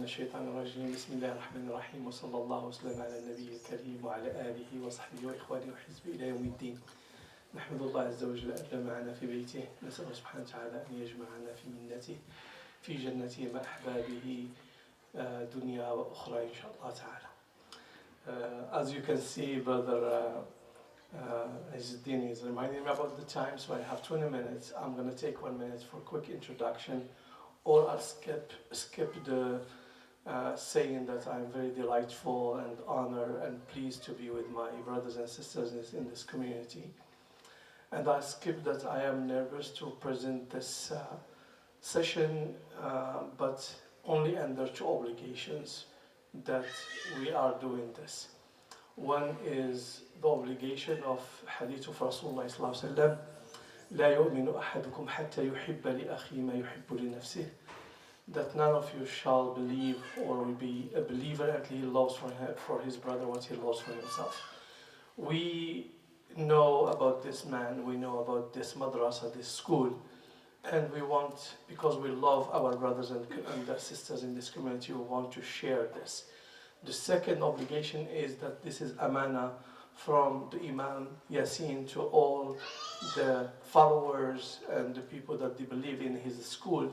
الشيطان الرجيم بسم الله الرحمن الرحيم وصلى الله وسلم على النبي الكريم وعلى آله وصحبه وإخوانه وحزبه إلى يوم الدين. نحمد الله عز وجل أن جمعنا في بيته، نسأل سبحانه وتعالى أن يجمعنا في منته في جنته مع أحبابه دنيا وأخرى إن شاء الله تعالى. As you can see, Brother Izzuddin is reminding me about the time, so I have 20 minutes. I'm going to take 1 minute for a quick introduction, or I'll skip the saying that I'm very delightful and honored and pleased to be with my brothers and sisters in this community. And I'll skip that I am nervous to present this session, but only under two obligations that we are doing this. One is the obligation of Hadith of Rasulullah sallallahu alaihi wasallam, لا يؤمن أحدكم حتى يحب لأخيه ما يحب لنفسه. That none of you shall believe or will be a believer until he loves for his brother what he loves for himself. We know about this man, we know about this madrasa, this school, and we want, because we love our brothers and sisters in this community, we want to share this. The second obligation is that this is amana from the Imam Yassine to all the followers and the people that they believe in his school,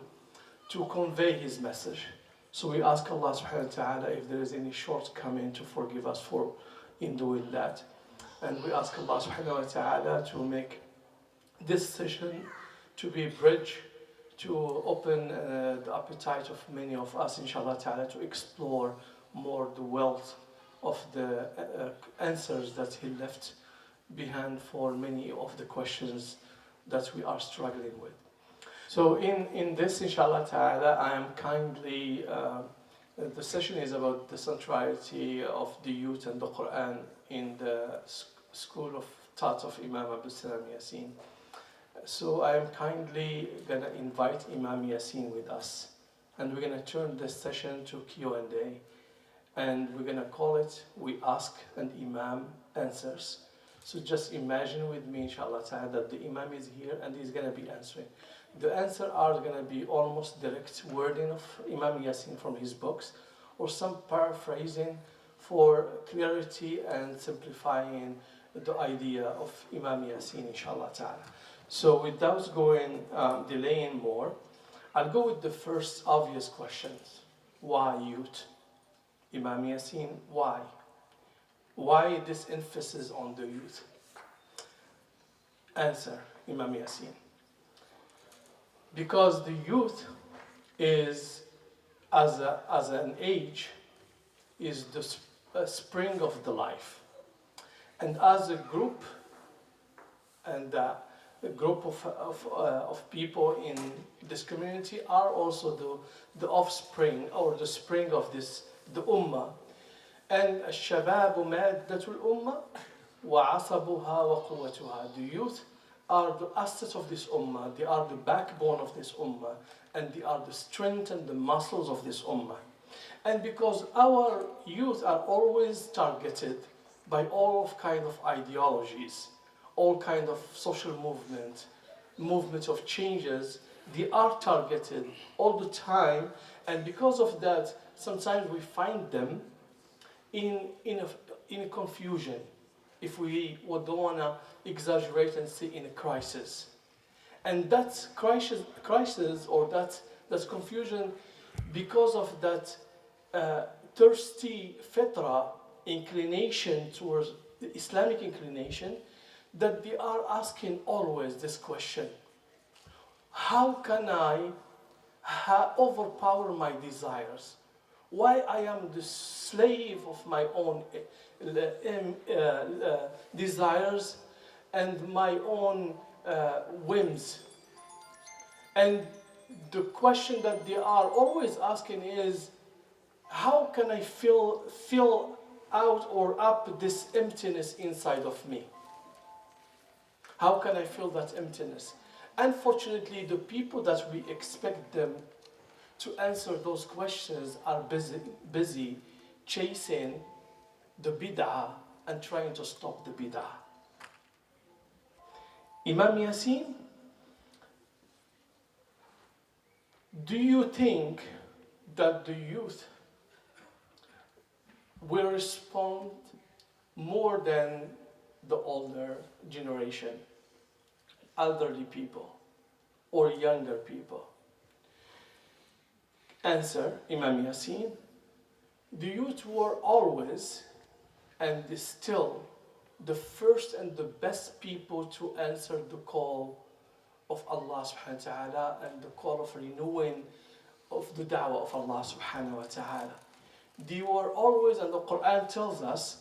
to convey his message. So we ask Allah subhanahu wa ta'ala if there is any shortcoming to forgive us for in doing that. And we ask Allah subhanahu wa ta'ala to make this session to be a bridge to open the appetite of many of us, inshallah ta'ala, to explore more the wealth of the answers that he left behind for many of the questions that we are struggling with. So in this, inshallah ta'ala, I am kindly, the session is about the centrality of the youth and the Quran in the school of thought of Imam Abdessalam Yassine. So I am kindly going to invite Imam Yassine with us, and we're going to turn this session to Q&A, and we're going to call it We Ask and Imam Answers. So just imagine with me, inshallah ta'ala, that the Imam is here and he's going to be answering. The answers are going to be almost direct wording of Imam Yassine from his books, or some paraphrasing for clarity and simplifying the idea of Imam Yassine, inshallah ta'ala. So without delaying more, I'll go with the first obvious questions. Why youth? Imam Yassine, why? Why this emphasis on the youth? Answer, Imam Yassine. Because the youth is, as an age, is the spring of the life. And as a group, and a group of people in this community are also the offspring or the spring of the ummah. And الشباب مادة الأمة وعصبها وقوتها. The youth are the assets of this ummah, they are the backbone of this ummah, and they are the strength and the muscles of this ummah. And because our youth are always targeted by all kind of ideologies, all kind of social movements of changes, they are targeted all the time, and because of that, sometimes we find them in a confusion, if we don't want to exaggerate and say in a crisis. And that crisis or that confusion, because of that thirsty fitra inclination towards the Islamic inclination, that they are asking always this question: how can I overpower my desires? Why I am the slave of my own desires and my own whims? And the question that they are always asking is, how can I fill out or up this emptiness inside of me? How can I fill that emptiness? Unfortunately, the people that we expect them to answer those questions are busy chasing the bid'ah and trying to stop the bid'ah. Imam Yassine, do you think that the youth will respond more than the older generation, elderly people or younger people? Answer, Imam Yassine, the youth were always and is still the first and the best people to answer the call of Allah subhanahu wa ta'ala and the call of renewing of the da'wah of Allah subhanahu wa ta'ala. They were always, and the Quran tells us,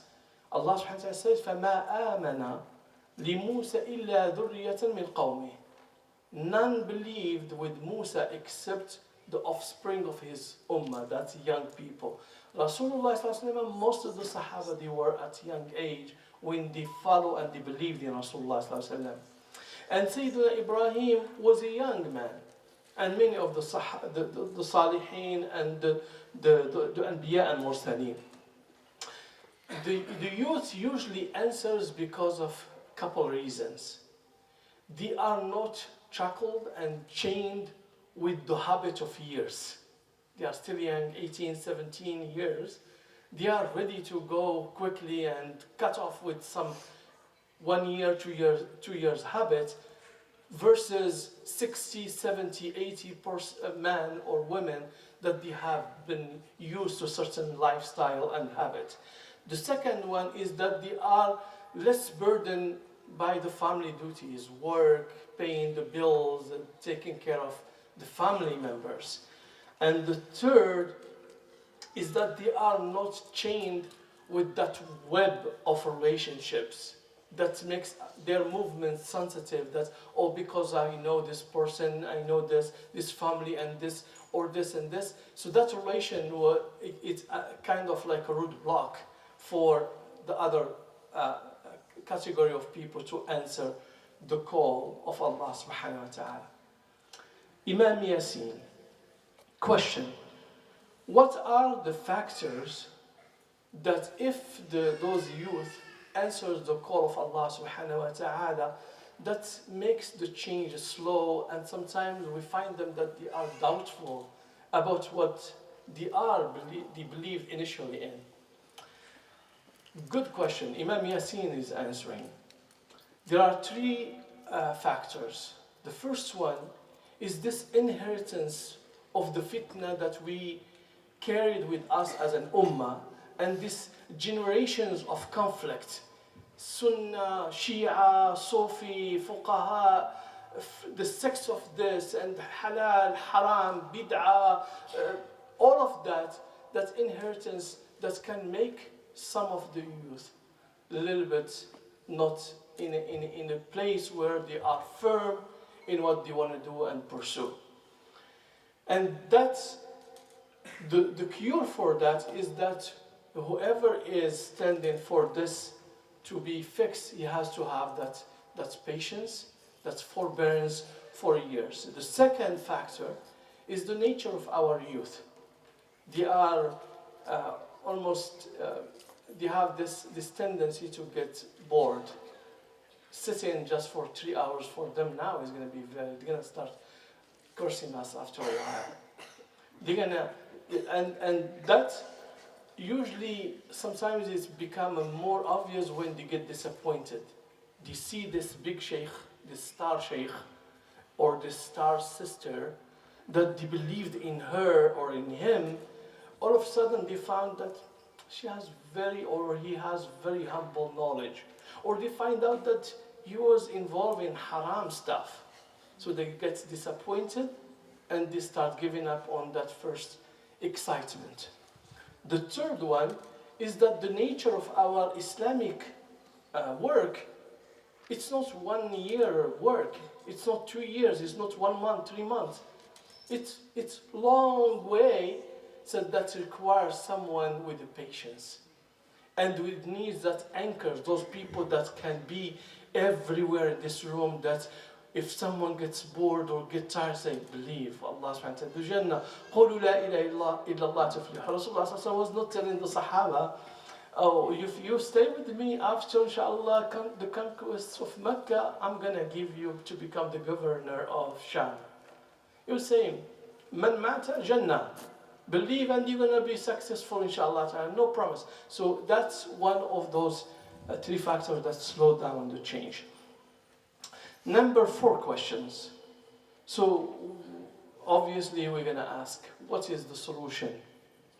Allah subhanahu wa ta'ala says, فَمَا آمَنَ لِمُوسَى إِلَّا ذُرِّيَّةً مِنْ قَوْمِهِ. None believed with Musa except the offspring of his ummah, that's young people. Rasulullah, most of the Sahaba, they were at young age when they follow and they believed in Rasulullah. And Sayyidina Ibrahim was a young man. And many of the Salihin and the Anbiya and Mursaleen. The youth usually answers because of a couple reasons. They are not shackled and chained with the habit of years. They are still young, 18, 17 years. They are ready to go quickly and cut off with some 1 year, 2 years habit versus 60, 70, 80 man or women that they have been used to certain lifestyle and habit. The second one is that they are less burdened by the family duties, work, paying the bills, and taking care of the family members. And the third is that they are not chained with that web of relationships that makes their movements sensitive, that, oh, because I know this person, I know this family and this, or this and this. So that relation, it's kind of like a roadblock for the other category of people to answer the call of Allah subhanahu wa ta'ala. Imam Yassine, question: what are the factors that if those youth answers the call of Allah subhanahu wa ta'ala, that makes the change slow, and sometimes we find them that they are doubtful about what they believed initially in? Good question. Imam Yassine is answering. There are three factors. The first one is this inheritance of the fitna that we carried with us as an ummah, and these generations of conflict. Sunnah, Shia, Sufi, Fuqaha, the sects of this, and halal, haram, bid'ah, all of that inheritance that can make some of the youth a little bit not in a place where they are firm in what they want to do and pursue. And that's the cure for that is that whoever is standing for this to be fixed, he has to have that patience, that forbearance for years. The second factor is the nature of our youth. They are they have this tendency to get bored. Sitting just for 3 hours for them now is going to be they're going to start cursing us after a while. They're going to, and that usually sometimes it's become more obvious when they get disappointed. They see this big sheikh, this star sheikh, or this star sister that they believed in her or in him. All of a sudden they found that he has very humble knowledge. Or they find out that he was involved in haram stuff. So they get disappointed and they start giving up on that first excitement. The third one is that the nature of our Islamic work, it's not 1 year work, it's not 2 years, it's not 1 month, 3 months. It's long way, so that requires someone with the patience and with needs that anchors those people that can be everywhere in this room, that if someone gets bored or gets tired, say, believe Allah subhanahu wa ta'ala. The Jannah, قُولُوا لَا إِلَهَ إِلَّا اللَّهُ تُفْلِحُ. Rasulullah was not telling the Sahaba, oh, if you stay with me after, inshallah, the conquest of Mecca, I'm going to give you to become the governor of Sham. He was saying, Man mata Jannah. Believe and you're going to be successful, inshallah. No promise. So that's one of those three factors that slow down the change. Number 4 questions. So obviously we're going to ask, what is the solution?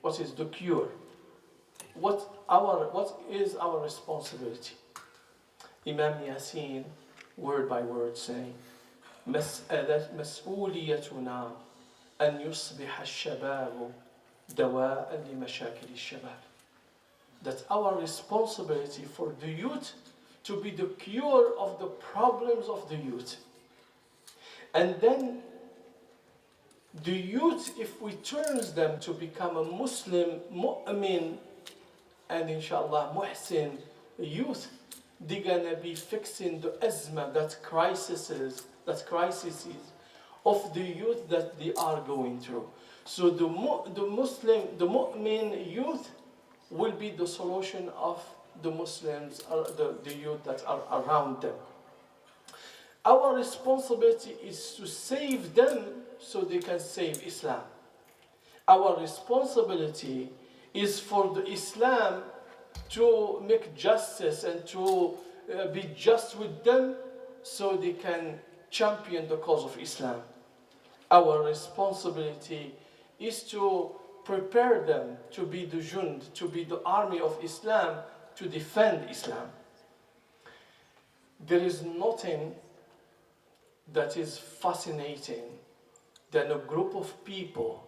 What is the cure? What is our responsibility? Imam Yassine, word by word, saying, مسؤوليتنا أن يصبح الشباب دواء لمشاكل الشباب. That's our responsibility for the youth to be the cure of the problems of the youth. And then the youth, if we turn them to become a Muslim, mu'min, and inshallah muhsin youth, they're gonna be fixing the azma, that crises of the youth that they are going through. So the mu'min youth will be the solution of the Muslims, the youth that are around them. Our responsibility is to save them so they can save Islam. Our responsibility is for the Islam to make justice and to be just with them so they can champion the cause of Islam. Our responsibility is to prepare them to be the jund, to be the army of Islam, to defend Islam. There is nothing that is fascinating than a group of people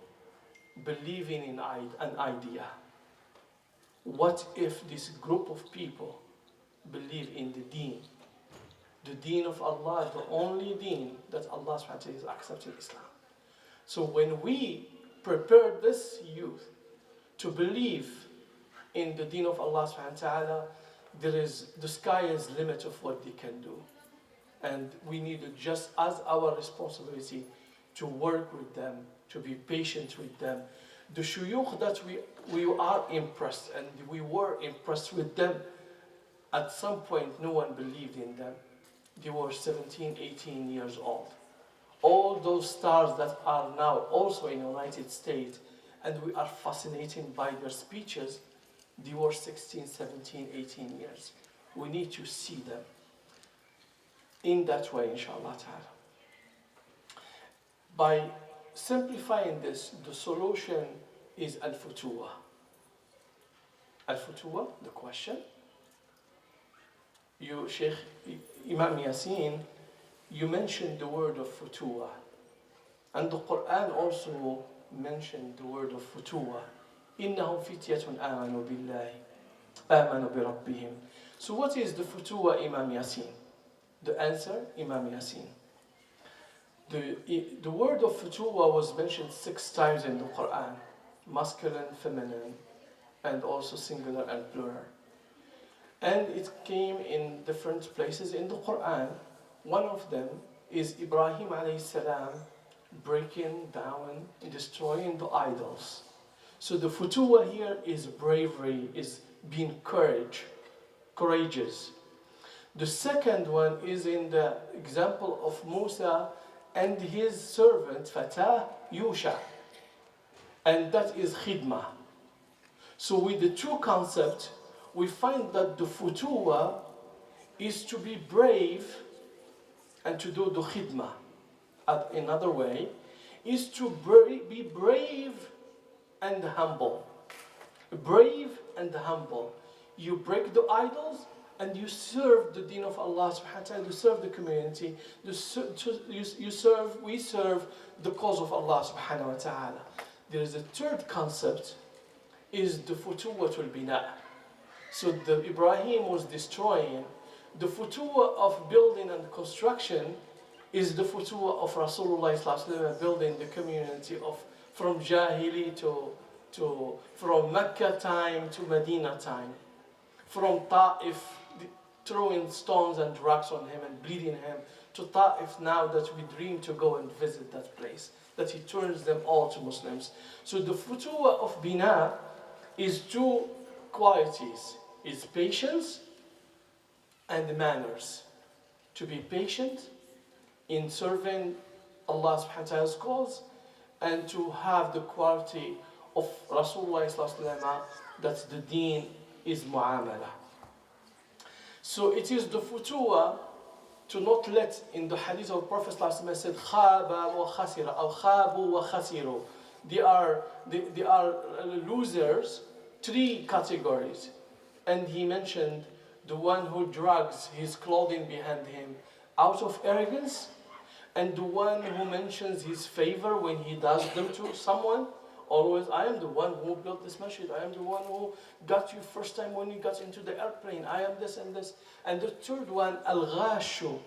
believing in an idea. What if this group of people believe in the deen? The deen of Allah, the only deen that Allah subhanahu wa ta'ala is accepting, Islam. So when we prepare this youth to believe in the deen of Allah subhanahu wa ta'ala, the sky is the limit of what they can do. And we need just as our responsibility to work with them, to be patient with them. The shuyukh that we are impressed, and we were impressed with them, at some point no one believed in them. They were 17, 18 years old. All those stars that are now also in the United States, and we are fascinated by their speeches, they were 16, 17, 18 years. We need to see them in that way, inshallah ta'ala. By simplifying this, the solution is al-futura. Al-futura, the question. You, Sheikh Imam Yassine, you mentioned the word of futura. And the Quran also mentioned the word of futura. إِنَّهُمْ فِتْيَةٌ آمَنُوا بِاللَّهِ آمَنُوا بِرَبِّهِمْ. So what is the futura, Imam Yassine? The answer, Imam Yassine. The word of futura was mentioned 6 times in the Quran. Masculine, feminine, and also singular and plural. And it came in different places in the Quran. One of them is Ibrahim alayhi salam breaking down and destroying the idols. So the futua here is bravery, is being courageous. The second one is in the example of Musa and his servant Fatah Yusha, and that is khidmah. So with the two concepts, we find that the futua is to be brave and to do the khidmah. Another way is to be brave and humble. Brave and humble. You break the idols and you serve the deen of Allah subhanahu wa ta'ala, you serve the community, we serve the cause of Allah subhanahu wa ta'ala. There is a third concept, is the futuwatul bina. So the Ibrahim was destroying. The futuwa of building and construction is the futuwa of Rasulullah sallallahu alaihi wasallam, building the community from Jahili from Mecca time to Medina time, from Ta'if, throwing stones and rocks on him and bleeding him, to Ta'if now that we dream to go and visit that place, that he turns them all to Muslims. So the futuwa of bina is 2 qualities, is patience and manners. To be patient in serving Allah subhanahu wa ta'ala's cause, and to have the quality of Rasulullah that the deen is mu'amala. So it is the futua to not let, in the hadith of Prophet said, khaba wa khasira, or khabu wa khasiru. They are losers, three categories. And he mentioned the one who drags his clothing behind him out of arrogance, and the one who mentions his favor when he does them to someone. Always, I am the one who built this masjid. I am the one who got you first time when you got into the airplane. I am this and this. And the third one, al-ghashu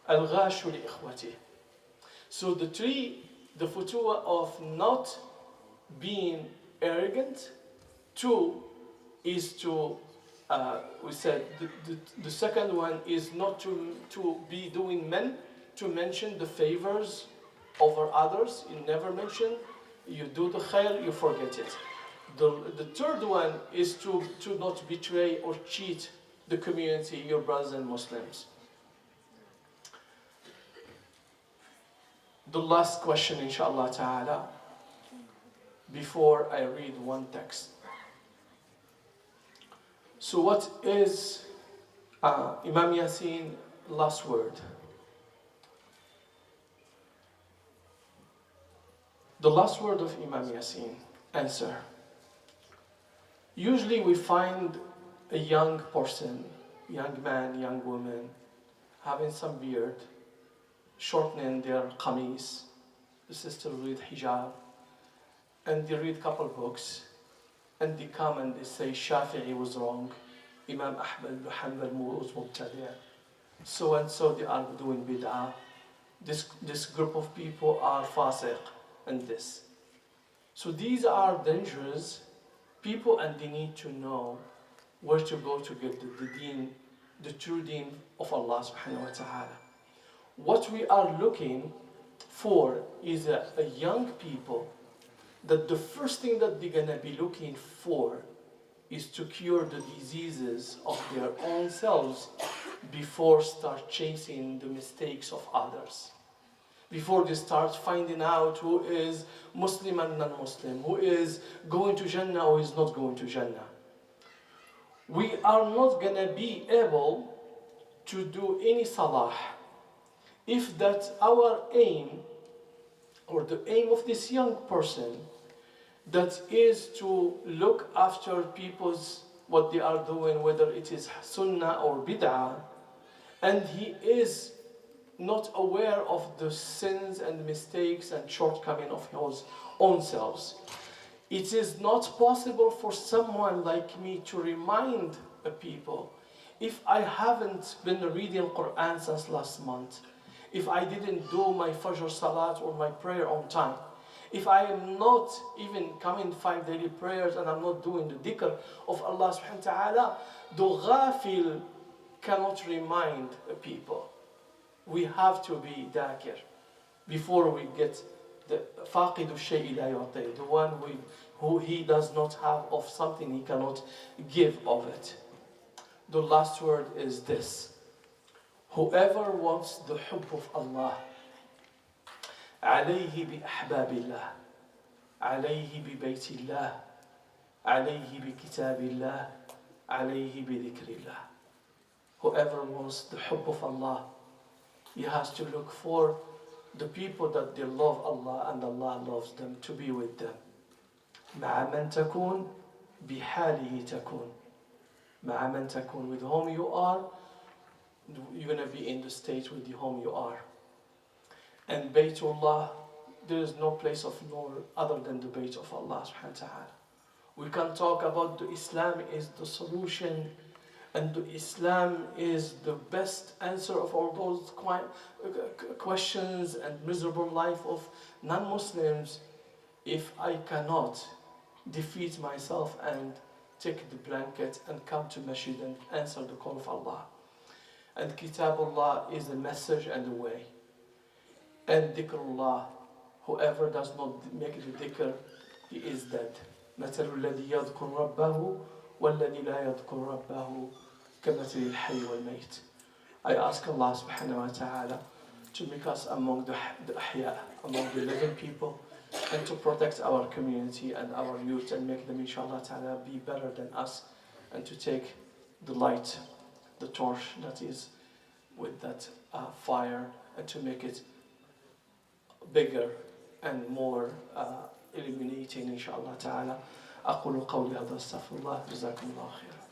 li ikhwati. So the futua of not being arrogant. Two is to, we said, the second one is not to be doing to mention the favors over others. You never mention. You do the khair, you forget it. The third one is to not betray or cheat the community, your brothers and Muslims. The last question, inshallah ta'ala, before I read one text. So what is Imam Yassine last word? The last word of Imam Yassine, answer. Usually we find a young person, young man, young woman, having some beard, shortening their qamis. The sister read hijab, and they read couple books, and they come and they say Shafi'i was wrong, Imam Ahmad bin Hanbal was mubtadi', so and so they are doing bid'ah. This group of people are fasiq, and this. So these are dangerous people, and they need to know where to go to get the deen, the true deen of Allah subhanahu wa ta'ala. What we are looking for is a young people that the first thing that they're gonna be looking for is to cure the diseases of their own selves before start chasing the mistakes of others. Before they start finding out who is Muslim and non-Muslim, who is going to Jannah or is not going to Jannah. We are not gonna be able to do any salah if that's our aim, or the aim of this young person, that is to look after people's what they are doing, whether it is sunnah or bid'ah, and he is not aware of the sins and mistakes and shortcomings of his own selves. It is not possible for someone like me to remind the people, if I haven't been reading Quran since last month, if I didn't do my Fajr Salat or my prayer on time, if I am not even coming 5 daily prayers and I'm not doing the dhikr of Allah subhanahu wa ta'ala, the ghafil cannot remind the people. We have to be dhakir before we get the faqidu shay'i la yu'ti, the one who he does not have of something he cannot give of it. The last word is this: whoever wants the hubb of Allah, عليه بأحباب الله، عليه ببيت الله، عليه بكتاب الله، عليه بذكر الله. Whoever wants the hubb of Allah, he has to look for the people that they love Allah and Allah loves them, to be with them. مع من تكون بحاله تكون. مع من تكون, with whom you are, you're going to be in the state with whom you are. And Baytullah, there is no place of nor other than the Bayt of Allah subhanahu wa ta'ala. We can talk about the Islam is the solution, and the Islam is the best answer of all those questions and miserable life of non-Muslims, if I cannot defeat myself and take the blanket and come to masjid and answer the call of Allah. And Kitabullah is the message and the way. And dhikrullah, whoever does not make the dhikr, he is dead. مثل الذي يذكر ربه والذي لا يذكر ربه كمثل الحي والميت. I ask Allah subhanahu wa ta'ala to make us among the ahya, among the living people, and to protect our community and our youth and make them, inshallah ta'ala, be better than us, and to take the light, the torch that is with that fire, and to make it bigger and more illuminating, inshallah ta'ala. أقول قولي هذا، استغفر الله، جزاكم الله خيرا.